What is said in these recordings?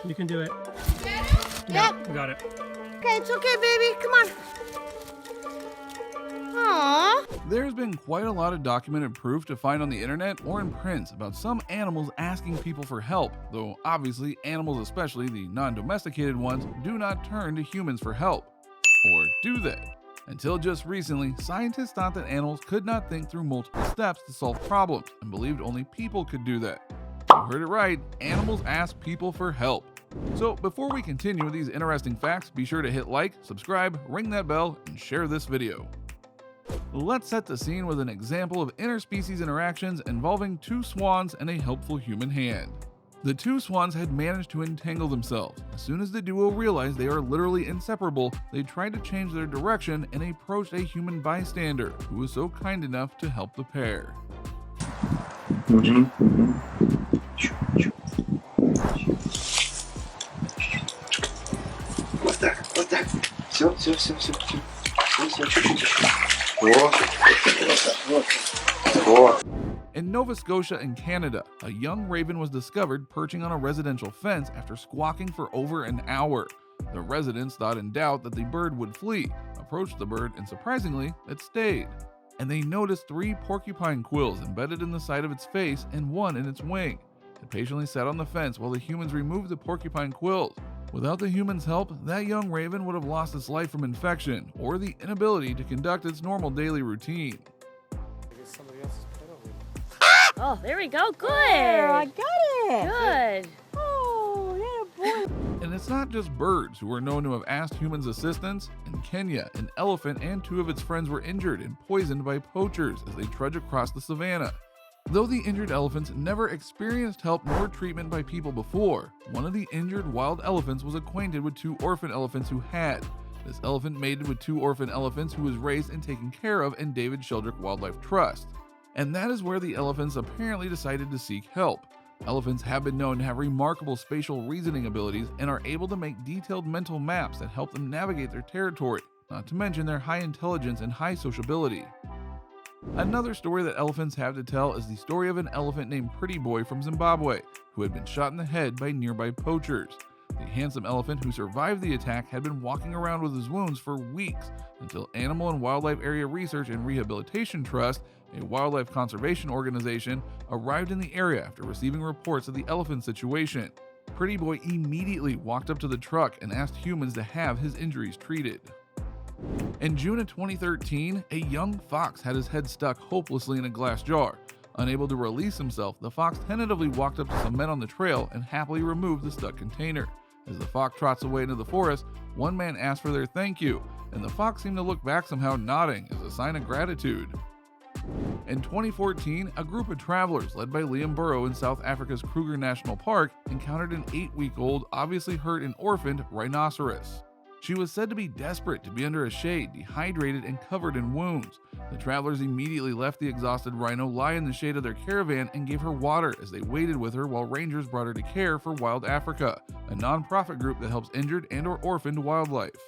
You can do it. Yep. You got it. Okay, it's okay, baby. Come on. Aww. There's been quite a lot of documented proof to find on the internet or in prints about some animals asking people for help, though obviously animals, especially the non-domesticated ones, do not turn to humans for help. Or do they? Until just recently, scientists thought that animals could not think through multiple steps to solve problems and believed only people could do that. You heard it right, animals ask people for help. So before we continue with these interesting facts, be sure to hit like, subscribe, ring that bell, and share this video. Let's set the scene with an example of interspecies interactions involving two swans and a helpful human hand. The two swans had managed to entangle themselves. As soon as the duo realized they are literally inseparable, they tried to change their direction and approached a human bystander who was so kind enough to help the pair. Вот так. Все. Чуть-чуть. Вот. In Nova Scotia and Canada, a young raven was discovered perching on a residential fence after squawking for over an hour. The residents thought in doubt that the bird would flee, approached the bird, and surprisingly, it stayed. And they noticed 3 porcupine quills embedded in the side of its face and 1 in its wing. It patiently sat on the fence while the humans removed the porcupine quills. Without the humans' help, that young raven would have lost its life from infection or the inability to conduct its normal daily routine. Oh, there we go. Good. There, I got it. Good. Oh, yeah, boy. And it's not just birds who are known to have asked humans' assistance. In Kenya, an elephant and 2 of its friends were injured and poisoned by poachers as they trudge across the savannah. Though the injured elephants never experienced help nor treatment by people before, one of the injured wild elephants was acquainted with 2 orphan elephants who had. This elephant mated with 2 orphan elephants who was raised and taken care of in David Sheldrick Wildlife Trust. And that is where the elephants apparently decided to seek help. Elephants have been known to have remarkable spatial reasoning abilities and are able to make detailed mental maps that help them navigate their territory, not to mention their high intelligence and high sociability. Another story that elephants have to tell is the story of an elephant named Pretty Boy from Zimbabwe, who had been shot in the head by nearby poachers. The handsome elephant who survived the attack had been walking around with his wounds for weeks until Animal and Wildlife Area Research and Rehabilitation Trust, a wildlife conservation organization, arrived in the area after receiving reports of the elephant situation. Pretty Boy immediately walked up to the truck and asked humans to have his injuries treated. In June of 2013, a young fox had his head stuck hopelessly in a glass jar. Unable to release himself, the fox tentatively walked up to some men on the trail and happily removed the stuck container. As the fox trots away into the forest, one man asked for their thank you, and the fox seemed to look back somehow nodding as a sign of gratitude. In 2014, a group of travelers led by Liam Burrow in South Africa's Kruger National Park encountered an 8-week-old, obviously hurt and orphaned rhinoceros. She was said to be desperate to be under a shade, dehydrated and covered in wounds. The travelers immediately left the exhausted rhino lie in the shade of their caravan and gave her water as they waited with her while rangers brought her to Care for Wild Africa, a non-profit group that helps injured and/or orphaned wildlife.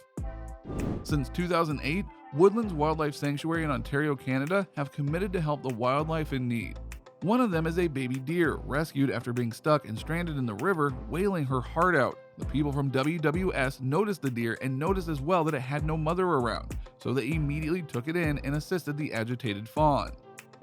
Since 2008, Woodlands Wildlife Sanctuary in Ontario, Canada have committed to help the wildlife in need. One of them is a baby deer rescued after being stuck and stranded in the river, wailing her heart out. The people from WWS noticed the deer and noticed as well that it had no mother around, so they immediately took it in and assisted the agitated fawn.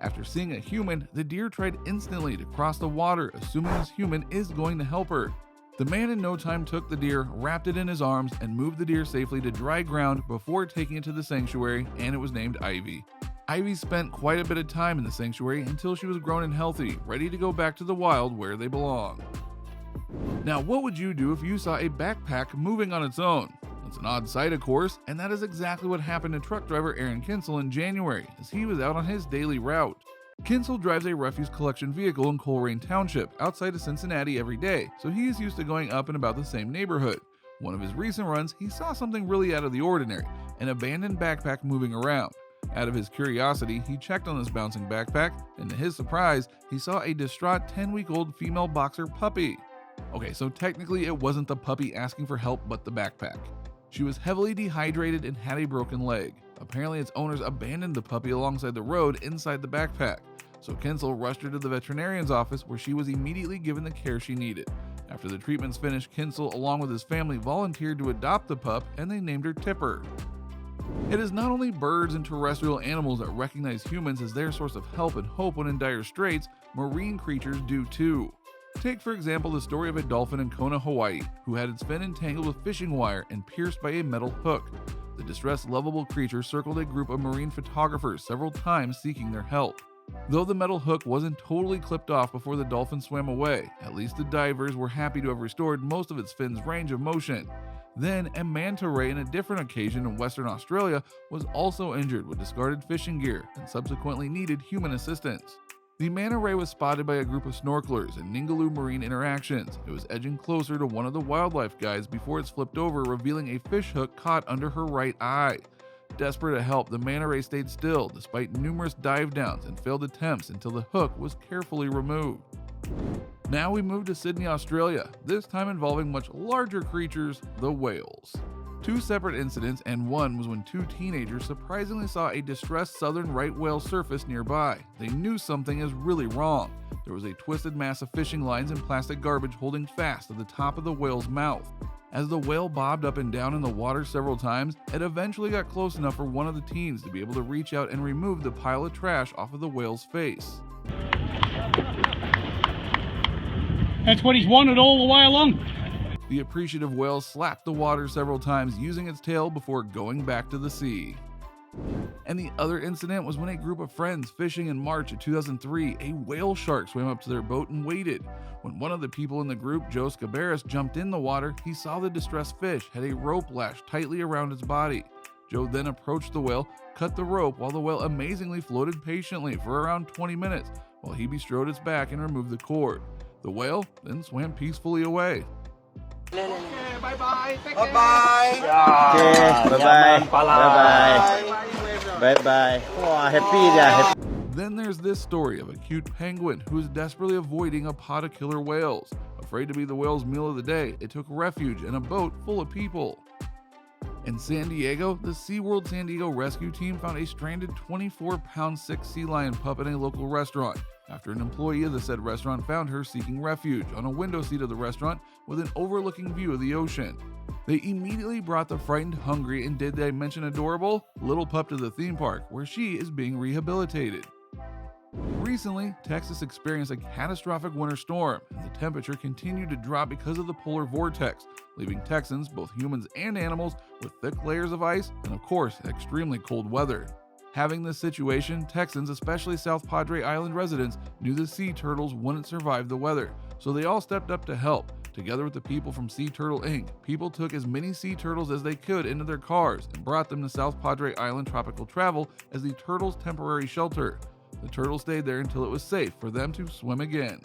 After seeing a human, the deer tried instantly to cross the water, assuming this human is going to help her. The man in no time took the deer, wrapped it in his arms, and moved the deer safely to dry ground before taking it to the sanctuary, and it was named Ivy. Ivy spent quite a bit of time in the sanctuary until she was grown and healthy, ready to go back to the wild where they belong. Now, what would you do if you saw a backpack moving on its own? It's an odd sight, of course, and that is exactly what happened to truck driver Aaron Kinsel in January, as he was out on his daily route. Kinsel drives a refuse collection vehicle in Coleraine Township, outside of Cincinnati every day, so he is used to going up and about the same neighborhood. One of his recent runs, he saw something really out of the ordinary, an abandoned backpack moving around. Out of his curiosity, he checked on this bouncing backpack, and to his surprise, he saw a distraught 10-week-old female boxer puppy. Okay, so technically it wasn't the puppy asking for help, but the backpack. She was heavily dehydrated and had a broken leg. Apparently its owners abandoned the puppy alongside the road inside the backpack. So Kinsel rushed her to the veterinarian's office where she was immediately given the care she needed. After the treatments finished, Kinsel, along with his family, volunteered to adopt the pup, and they named her Tipper. It is not only birds and terrestrial animals that recognize humans as their source of help and hope when in dire straits, marine creatures do too. Take, for example, the story of a dolphin in Kona, Hawaii, who had its fin entangled with fishing wire and pierced by a metal hook. The distressed, lovable creature circled a group of marine photographers several times seeking their help. Though the metal hook wasn't totally clipped off before the dolphin swam away, at least the divers were happy to have restored most of its fin's range of motion. Then, a manta ray in a different occasion in Western Australia was also injured with discarded fishing gear and subsequently needed human assistance. The manta ray was spotted by a group of snorkelers in Ningaloo Marine Interactions. It was edging closer to one of the wildlife guides before it's flipped over, revealing a fish hook caught under her right eye. Desperate to help, the manta ray stayed still despite numerous dive downs and failed attempts until the hook was carefully removed. Now we move to Sydney, Australia, this time involving much larger creatures, the whales. Two separate incidents, and one was when two teenagers surprisingly saw a distressed southern right whale surface nearby. They knew something is really wrong. There was a twisted mass of fishing lines and plastic garbage holding fast at the top of the whale's mouth. As the whale bobbed up and down in the water several times, it eventually got close enough for one of the teens to be able to reach out and remove the pile of trash off of the whale's face. That's what he's wanted all the way along. The appreciative whale slapped the water several times using its tail before going back to the sea. And the other incident was when a group of friends fishing in March of 2003, a whale shark swam up to their boat and waited. When one of the people in the group, Joe Scabaris, jumped in the water, he saw the distressed fish had a rope lashed tightly around its body. Joe then approached the whale, cut the rope, while the whale amazingly floated patiently for around 20 minutes while he bestrode its back and removed the cord. The whale then swam peacefully away. Bye-bye. Okay, bye-bye. Bye-bye. Bye-bye. Oh, happy. Then there's this story of a cute penguin who is desperately avoiding a pod of killer whales. Afraid to be the whale's meal of the day, it took refuge in a boat full of people. In San Diego, the SeaWorld San Diego rescue team found a stranded 24-pound sick sea lion pup in a local restaurant, after an employee of the said restaurant found her seeking refuge on a window seat of the restaurant with an overlooking view of the ocean. They immediately brought the frightened, hungry, and did I mention adorable, little pup to the theme park, where she is being rehabilitated. Recently, Texas experienced a catastrophic winter storm, and the temperature continued to drop because of the polar vortex, leaving Texans, both humans and animals, with thick layers of ice and, of course, extremely cold weather. Having this situation, Texans, especially South Padre Island residents, knew the sea turtles wouldn't survive the weather, so they all stepped up to help. Together with the people from Sea Turtle Inc., people took as many sea turtles as they could into their cars and brought them to South Padre Island Tropical Travel as the turtles' temporary shelter. The turtles stayed there until it was safe for them to swim again.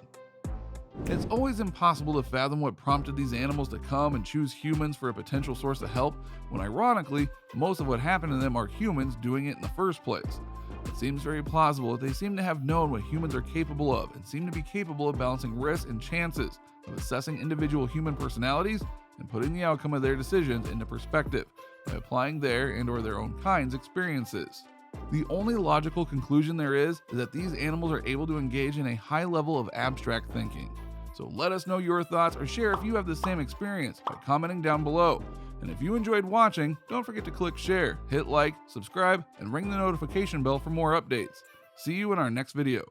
It's always impossible to fathom what prompted these animals to come and choose humans for a potential source of help, when ironically, most of what happened to them are humans doing it in the first place. It seems very plausible that they seem to have known what humans are capable of and seem to be capable of balancing risks and chances, of assessing individual human personalities and putting the outcome of their decisions into perspective by applying their and/or their own kind's experiences. The only logical conclusion there is that these animals are able to engage in a high level of abstract thinking. So let us know your thoughts or share if you have the same experience by commenting down below. And if you enjoyed watching, don't forget to click share, hit like, subscribe, and ring the notification bell for more updates. See you in our next video.